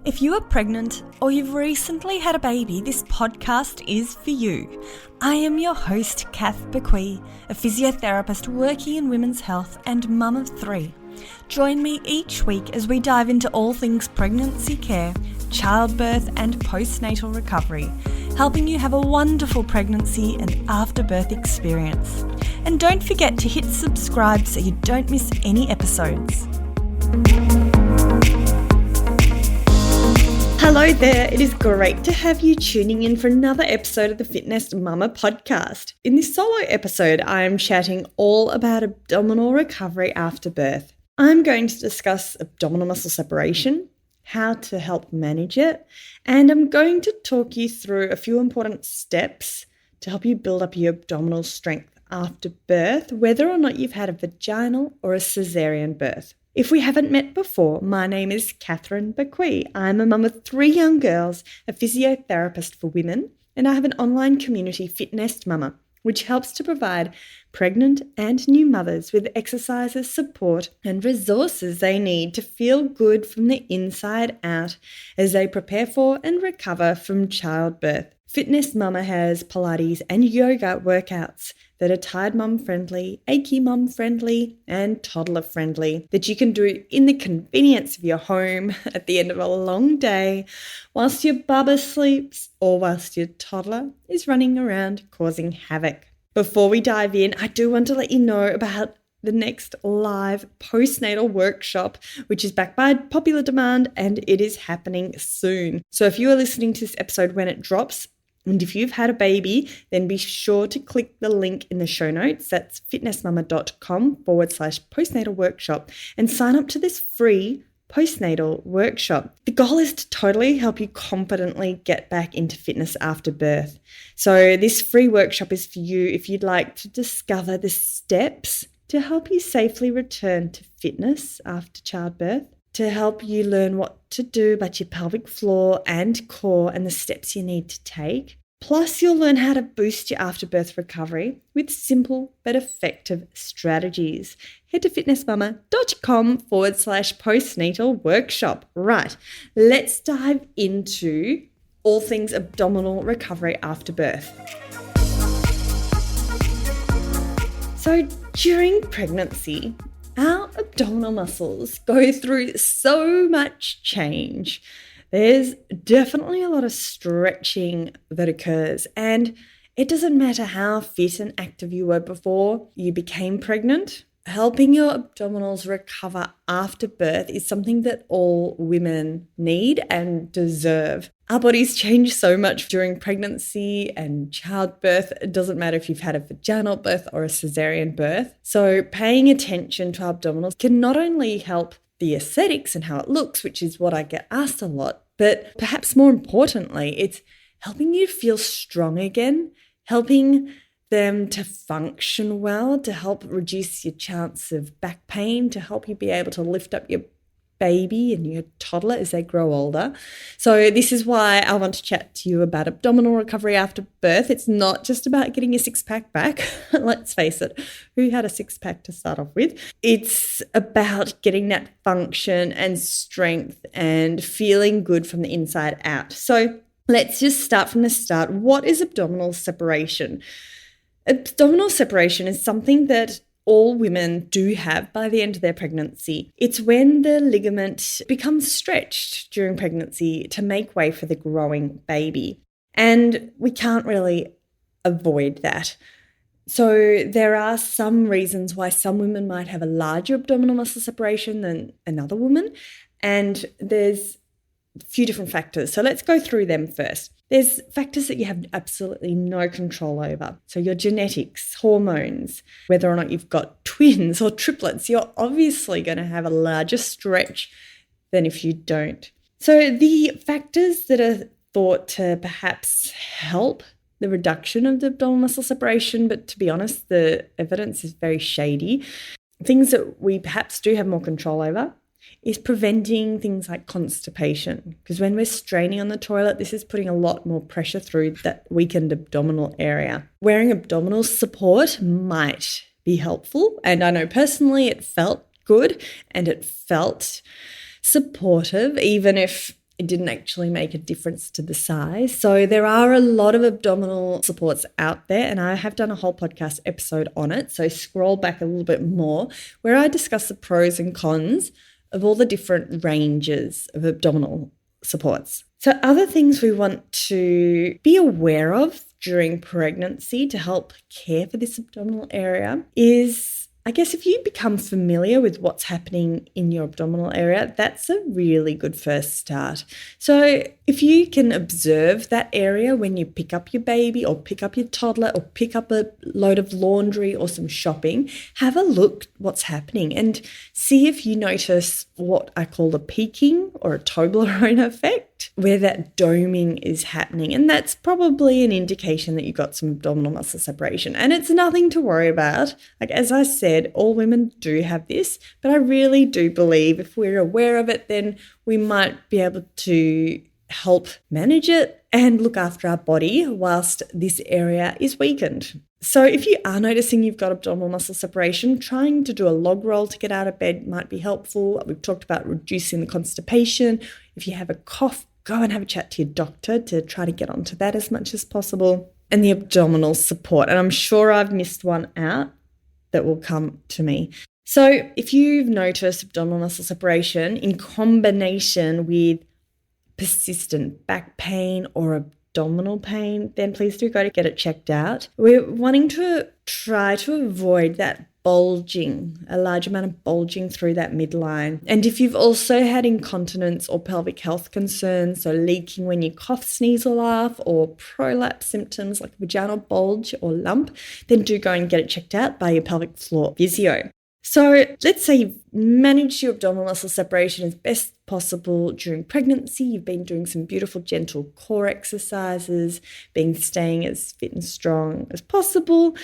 If you are pregnant or you've recently had a baby, this podcast is for you. I am your host, Kath Bequee, a physiotherapist working in women's health and mum of 3. Join me each week as we dive into all things pregnancy care, childbirth and postnatal recovery, helping you have a wonderful pregnancy and afterbirth experience. And don't forget to hit subscribe so you don't miss any episodes. Hello there, it is great to have you tuning in for another episode of the Fitness Mama podcast. In this solo episode, I am chatting all about abdominal recovery after birth. I'm going to discuss abdominal muscle separation, how to help manage it, and I'm going to talk you through a few important steps to help you build up your abdominal strength after birth, whether or not you've had a vaginal or a caesarean birth. If we haven't met before, my name is Catherine Bequee. I'm a mum of 3 young girls, a physiotherapist for women, and I have an online community, Fitness Mama, which helps to provide pregnant and new mothers with exercises, support, and resources they need to feel good from the inside out as they prepare for and recover from childbirth. Fitness Mama has Pilates and yoga workouts that are tired mum friendly, achy mum friendly, and toddler friendly that you can do in the convenience of your home at the end of a long day whilst your bubba sleeps or whilst your toddler is running around causing havoc. Before we dive in, I do want to let you know about the next live postnatal workshop, which is backed by popular demand and it is happening soon. So if you are listening to this episode when it drops, and if you've had a baby, then be sure to click the link in the show notes. That's fitnessmama.com/postnatal workshop and sign up to this free postnatal workshop. The goal is to totally help you confidently get back into fitness after birth. So this free workshop is for you if you'd like to discover the steps to help you safely return to fitness after childbirth, to help you learn what to do about your pelvic floor and core and the steps you need to take. Plus, you'll learn how to boost your afterbirth recovery with simple but effective strategies. Head to fitnessmama.com/postnatal workshop. Right, let's dive into all things abdominal recovery after birth. So, during pregnancy, our abdominal muscles go through so much change. There's definitely a lot of stretching that occurs, and it doesn't matter how fit and active you were before you became pregnant. Helping your abdominals recover after birth is something that all women need and deserve. Our bodies change so much during pregnancy and childbirth. It doesn't matter if you've had a vaginal birth or a caesarean birth. So paying attention to our abdominals can not only help the aesthetics and how it looks, which is what I get asked a lot, but perhaps more importantly, it's helping you feel strong again, helping them to function well, to help reduce your chance of back pain, to help you be able to lift up your baby and your toddler as they grow older. So this is why I want to chat to you about abdominal recovery after birth. It's not just about getting your 6-pack back. Let's face it, who had a 6-pack to start off with? It's about getting that function and strength and feeling good from the inside out. So let's just start from the start. What is abdominal separation? Abdominal separation is something that all women do have by the end of their pregnancy. It's when the ligament becomes stretched during pregnancy to make way for the growing baby. And we can't really avoid that. So there are some reasons why some women might have a larger abdominal muscle separation than another woman. And there's a few different factors. So let's go through them first. There's factors that you have absolutely no control over. So your genetics, hormones, whether or not you've got twins or triplets, you're obviously going to have a larger stretch than if you don't. So the factors that are thought to perhaps help the reduction of the abdominal muscle separation, but to be honest, the evidence is very shady. Things that we perhaps do have more control over is preventing things like constipation, because when we're straining on the toilet, this is putting a lot more pressure through that weakened abdominal area. Wearing abdominal support might be helpful, and I know personally it felt good and it felt supportive, even if it didn't actually make a difference to the size. So there are a lot of abdominal supports out there, and I have done a whole podcast episode on it. So scroll back a little bit more where I discuss the pros and cons of all the different ranges of abdominal supports. So other things we want to be aware of during pregnancy to help care for this abdominal area is, I guess, if you become familiar with what's happening in your abdominal area, that's a really good first start. So if you can observe that area when you pick up your baby or pick up your toddler or pick up a load of laundry or some shopping, have a look what's happening and see if you notice what I call the peaking or a Toblerone effect, where that doming is happening. And that's probably an indication that you've got some abdominal muscle separation. And it's nothing to worry about. Like, as I said, all women do have this, but I really do believe if we're aware of it, then we might be able to help manage it and look after our body whilst this area is weakened. So if you are noticing you've got abdominal muscle separation, trying to do a log roll to get out of bed might be helpful. We've talked about reducing the constipation. If you have a cough, go and have a chat to your doctor to try to get onto that as much as possible. And the abdominal support. And I'm sure I've missed one out that will come to me. So if you've noticed abdominal muscle separation in combination with persistent back pain or abdominal pain, then please do go to get it checked out. We're wanting to try to avoid that bulging, a large amount of bulging through that midline. And if you've also had incontinence or pelvic health concerns, so leaking when you cough, sneeze or laugh, or prolapse symptoms like vaginal bulge or lump, then do go and get it checked out by your pelvic floor physio. So let's say you've managed your abdominal muscle separation as best possible during pregnancy. You've been doing some beautiful, gentle core exercises, staying as fit and strong as possible.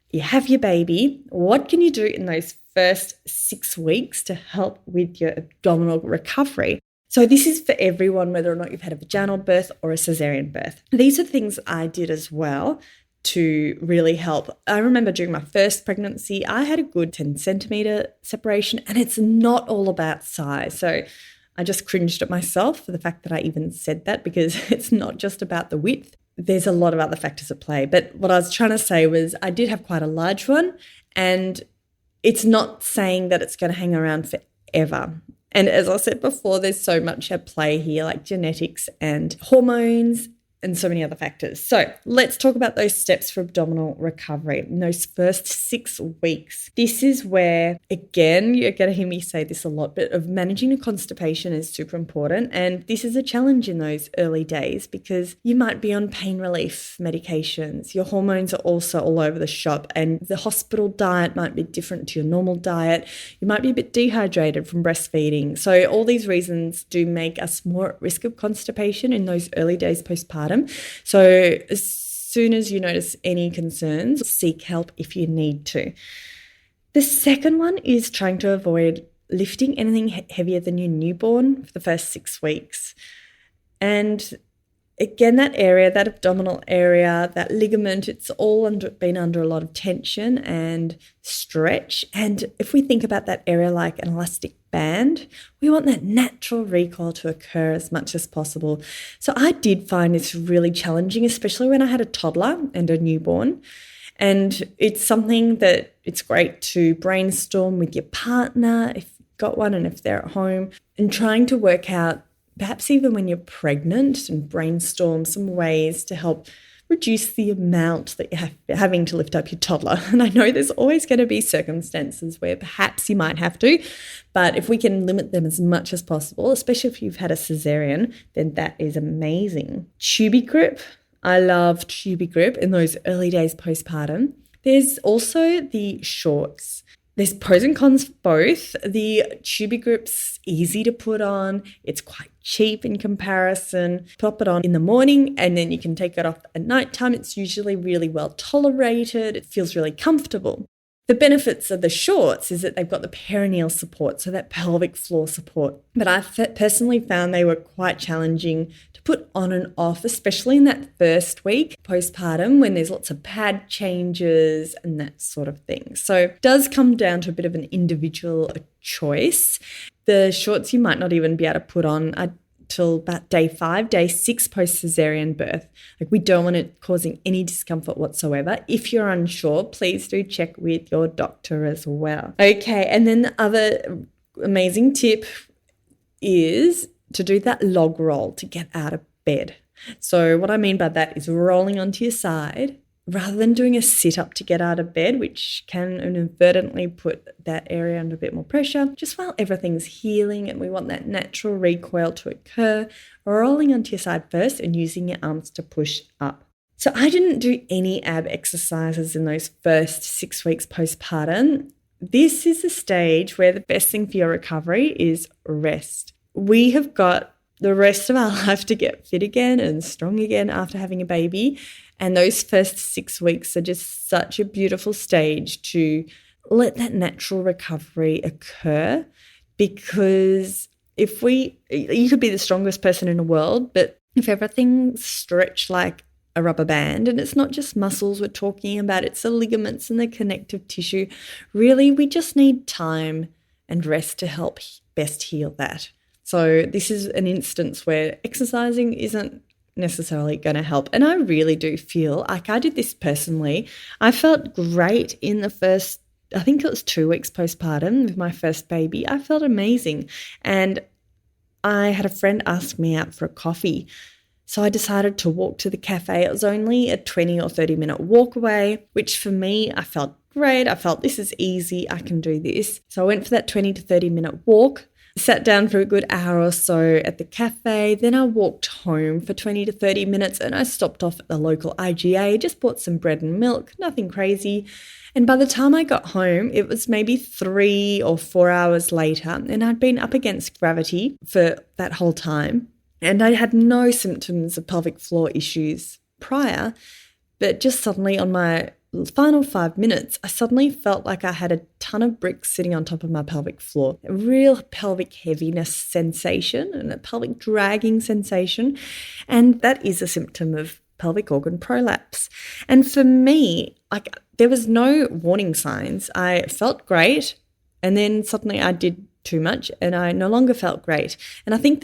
You have your baby. What can you do in those first 6 weeks to help with your abdominal recovery? So this is for everyone, whether or not you've had a vaginal birth or a caesarean birth. These are things I did as well to really help. I remember during my first pregnancy, I had a good 10 centimeter separation, and it's not all about size. So I just cringed at myself for the fact that I even said that, because it's not just about the width. There's a lot of other factors at play. But what I was trying to say was I did have quite a large one, and it's not saying that it's going to hang around forever. And as I said before, there's so much at play here, like genetics and hormones and so many other factors. So let's talk about those steps for abdominal recovery in those first 6 weeks. This is where, again, you're going to hear me say this a lot, but of managing the constipation is super important. And this is a challenge in those early days because you might be on pain relief medications. Your hormones are also all over the shop, and the hospital diet might be different to your normal diet. You might be a bit dehydrated from breastfeeding. So all these reasons do make us more at risk of constipation in those early days postpartum. So as soon as you notice any concerns, seek help if you need to. The second one is trying to avoid lifting anything heavier than your newborn for the first 6 weeks. And again, that area, that abdominal area, that ligament, it's all been under a lot of tension and stretch. And if we think about that area like an elastic band, we want that natural recoil to occur as much as possible. So I did find this really challenging, especially when I had a toddler and a newborn. And it's something that it's great to brainstorm with your partner if you've got one and if they're at home, and trying to work out, perhaps even when you're pregnant, and brainstorm some ways to help reduce the amount that you're having to lift up your toddler. And I know there's always going to be circumstances where perhaps you might have to, but if we can limit them as much as possible, especially if you've had a cesarean, then that is amazing. Tubie grip. I love tubie grip in those early days postpartum. There's also the shorts. There's pros and cons for both. The tubie grip's easy to put on. It's quite cheap in comparison. Pop it on in the morning and then you can take it off at nighttime. It's usually really well tolerated. It feels really comfortable. The benefits of the shorts is that they've got the perineal support, so that pelvic floor support. But I personally found they were quite challenging to put on and off, especially in that first week postpartum when there's lots of pad changes and that sort of thing. So it does come down to a bit of an individual choice. The shorts you might not even be able to put on. I till about day 5, day 6 post caesarean birth. Like, we don't want it causing any discomfort whatsoever. If you're unsure, please do check with your doctor as well. Okay, and then the other amazing tip is to do that log roll to get out of bed. So what I mean by that is rolling onto your side rather than doing a sit-up to get out of bed, which can inadvertently put that area under a bit more pressure. Just while everything's healing and we want that natural recoil to occur, rolling onto your side first and using your arms to push up. So I didn't do any ab exercises in those first 6 weeks postpartum. This is a stage where the best thing for your recovery is rest. We have got the rest of our life to get fit again and strong again after having a baby. And those first 6 weeks are just such a beautiful stage to let that natural recovery occur. Because you could be the strongest person in the world, but if everything's stretched like a rubber band, and it's not just muscles we're talking about, it's the ligaments and the connective tissue. Really, we just need time and rest to help best heal that. So this is an instance where exercising isn't necessarily going to help. And I really do feel like I did this personally. I felt great in the first, I think it was 2 weeks postpartum with my first baby. I felt amazing. And I had a friend ask me out for a coffee. So I decided to walk to the cafe. It was only a 20 or 30 minute walk away, which for me, I felt great. I felt this is easy. I can do this. So I went for that 20 to 30 minute walk. Sat down for a good hour or so at the cafe. Then I walked home for 20 to 30 minutes and I stopped off at the local IGA, just bought some bread and milk, nothing crazy. And by the time I got home, it was maybe 3 or 4 hours later and I'd been up against gravity for that whole time. And I had no symptoms of pelvic floor issues prior, but just suddenly on my final 5 minutes, I suddenly felt like I had a ton of bricks sitting on top of my pelvic floor, a real pelvic heaviness sensation and a pelvic dragging sensation. And that is a symptom of pelvic organ prolapse. And for me, like, there was no warning signs. I felt great. And then suddenly I did too much and I no longer felt great. And I think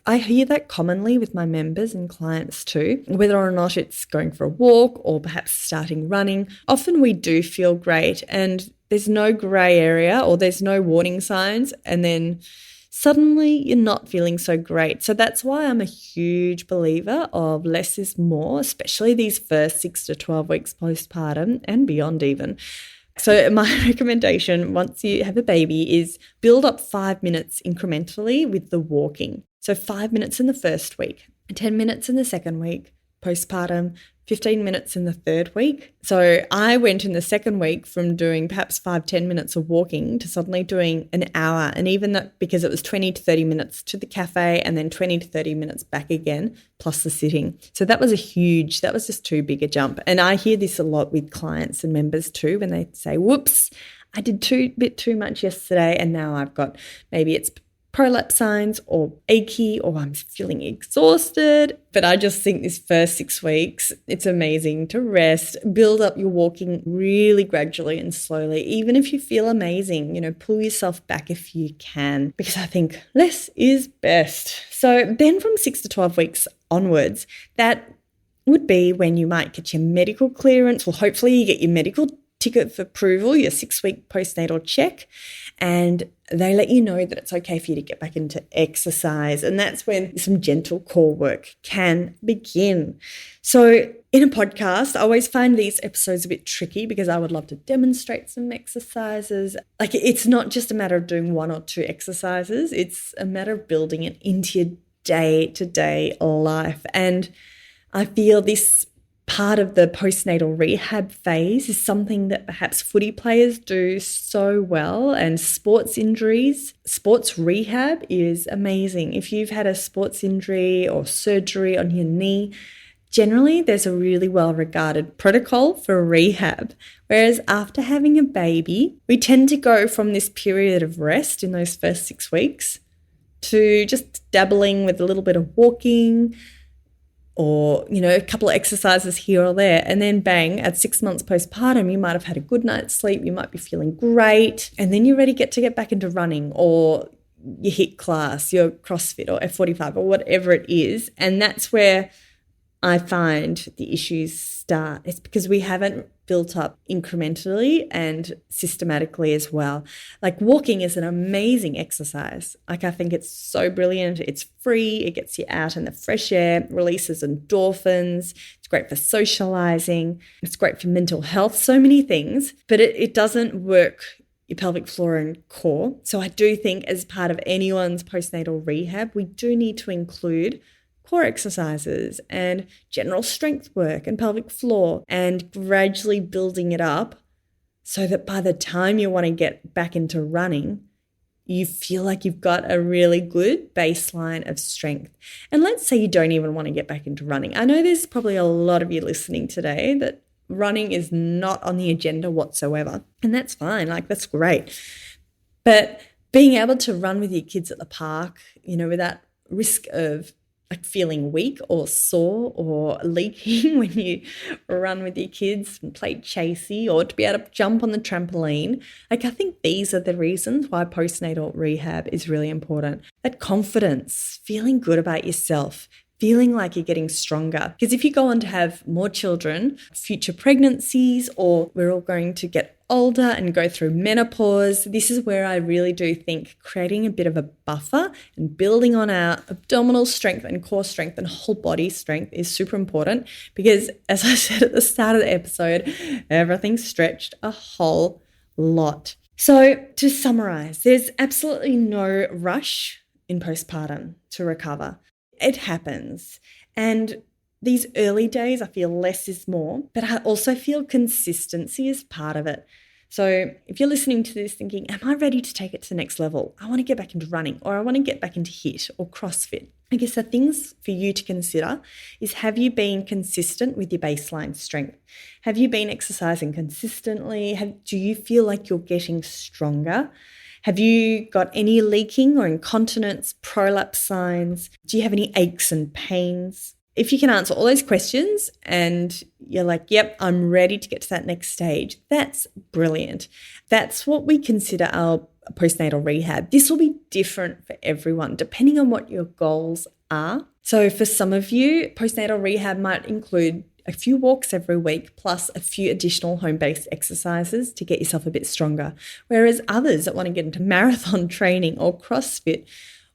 I hear that commonly with my members and clients too, whether or not it's going for a walk or perhaps starting running. Often we do feel great and there's no grey area or there's no warning signs, and then suddenly you're not feeling so great. So that's why I'm a huge believer of less is more, especially these first 6 to 12 weeks postpartum and beyond even. So my recommendation once you have a baby is build up 5 minutes incrementally with the walking. So 5 minutes in the first week, 10 minutes in the second week, postpartum, 15 minutes in the third week. So I went in the second week from doing perhaps 5-10 minutes of walking to suddenly doing an hour. And even that, because it was 20 to 30 minutes to the cafe and then 20 to 30 minutes back again, plus the sitting. So that was just too big a jump. And I hear this a lot with clients and members too, when they say, whoops, I did bit too much yesterday and now I've got, maybe it's prolapse signs or achy or I'm feeling exhausted. But I just think this first 6 weeks, it's amazing to rest, build up your walking really gradually and slowly. Even if you feel amazing, pull yourself back if you can, because I think less is best. So then from 6 to 12 weeks onwards, that would be when you might get your medical clearance. Well, hopefully you get your medical ticket for approval, your 6-week postnatal check, and they let you know that it's okay for you to get back into exercise. And that's when some gentle core work can begin. So in a podcast, I always find these episodes a bit tricky because I would love to demonstrate some exercises. Like, it's not just a matter of doing 1 or 2 exercises. It's a matter of building it into your day-to-day life. And I feel this part of the postnatal rehab phase is something that perhaps footy players do so well, and sports injuries. Sports rehab is amazing. If you've had a sports injury or surgery on your knee, generally there's a really well-regarded protocol for rehab. Whereas after having a baby, we tend to go from this period of rest in those first 6 weeks to just dabbling with a little bit of walking, or, a couple of exercises here or there. And then bang, at 6 months postpartum, you might have had a good night's sleep. You might be feeling great. And then you're ready to get back into running, or your HIIT class, your CrossFit or F45 or whatever it is. And that's where I find the issues start. It's because we haven't built up incrementally and systematically as well. Like walking is an amazing exercise. Like I think it's so brilliant. It's free. It gets you out in the fresh air, releases endorphins. It's great for socializing. It's great for mental health, so many things, but it doesn't work your pelvic floor and core. So I do think as part of anyone's postnatal rehab, we do need to include core exercises and general strength work and pelvic floor, and gradually building it up so that by the time you want to get back into running, you feel like you've got a really good baseline of strength. And let's say you don't even want to get back into running. I know there's probably a lot of you listening today that running is not on the agenda whatsoever, and that's fine. Like, that's great. But being able to run with your kids at the park, without risk of like feeling weak or sore or leaking when you run with your kids and play chasey, or to be able to jump on the trampoline. Like, I think these are the reasons why postnatal rehab is really important. That confidence, feeling good about yourself, feeling like you're getting stronger. Because if you go on to have more children, future pregnancies, or we're all going to get older and go through menopause, this is where I really do think creating a bit of a buffer and building on our abdominal strength and core strength and whole body strength is super important, because as I said at the start of the episode, everything's stretched a whole lot. So to summarize, there's absolutely no rush in postpartum to recover. It happens. And these early days, I feel less is more, but I also feel consistency is part of it. So if you're listening to this thinking, am I ready to take it to the next level? I want to get back into running, or I want to get back into HIIT or CrossFit. I guess the things for you to consider is, have you been consistent with your baseline strength? Have you been exercising consistently? Do you feel like you're getting stronger? Have you got any leaking or incontinence, prolapse signs? Do you have any aches and pains? If you can answer all those questions and you're like, yep, I'm ready to get to that next stage, that's brilliant. That's what we consider our postnatal rehab. This will be different for everyone, depending on what your goals are. So for some of you, postnatal rehab might include a few walks every week, plus a few additional home-based exercises to get yourself a bit stronger. Whereas others that want to get into marathon training or CrossFit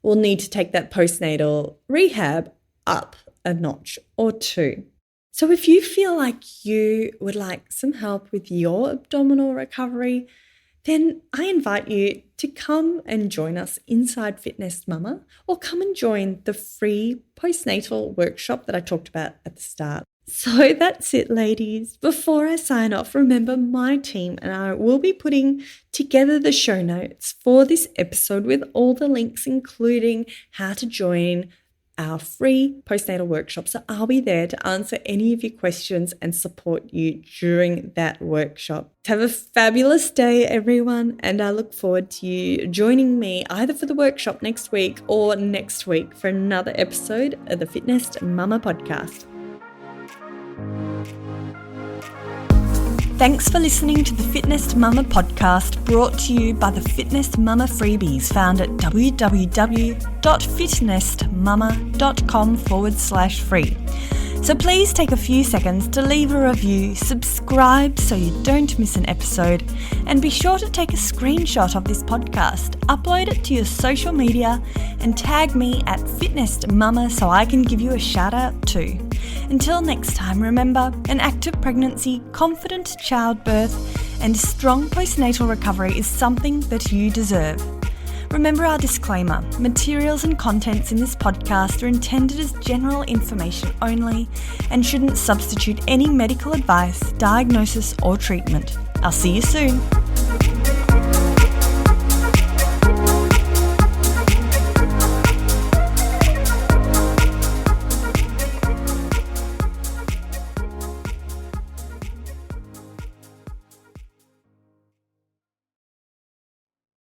will need to take that postnatal rehab up a notch or two. So if you feel like you would like some help with your abdominal recovery, then I invite you to come and join us inside Fitness Mama, or come and join the free postnatal workshop that I talked about at the start. So that's it, ladies. Before I sign off, remember my team and I will be putting together the show notes for this episode with all the links, including how to join our free postnatal workshop. So I'll be there to answer any of your questions and support you during that workshop. Have a fabulous day, everyone, and I look forward to you joining me either for the workshop next week or next week for another episode of the Fitness Mama podcast. Thanks for listening to the Fitness Mama podcast, brought to you by the Fitness Mama freebies found at www.fitnessmama.com/free. So please take a few seconds to leave a review, subscribe so you don't miss an episode, and be sure to take a screenshot of this podcast, upload it to your social media, and tag me at Fitness Mama so I can give you a shout out too. Until next time, remember, an active pregnancy, confident childbirth, and strong postnatal recovery is something that you deserve. Remember our disclaimer: materials and contents in this podcast are intended as general information only and shouldn't substitute any medical advice, diagnosis, or treatment. I'll see you soon.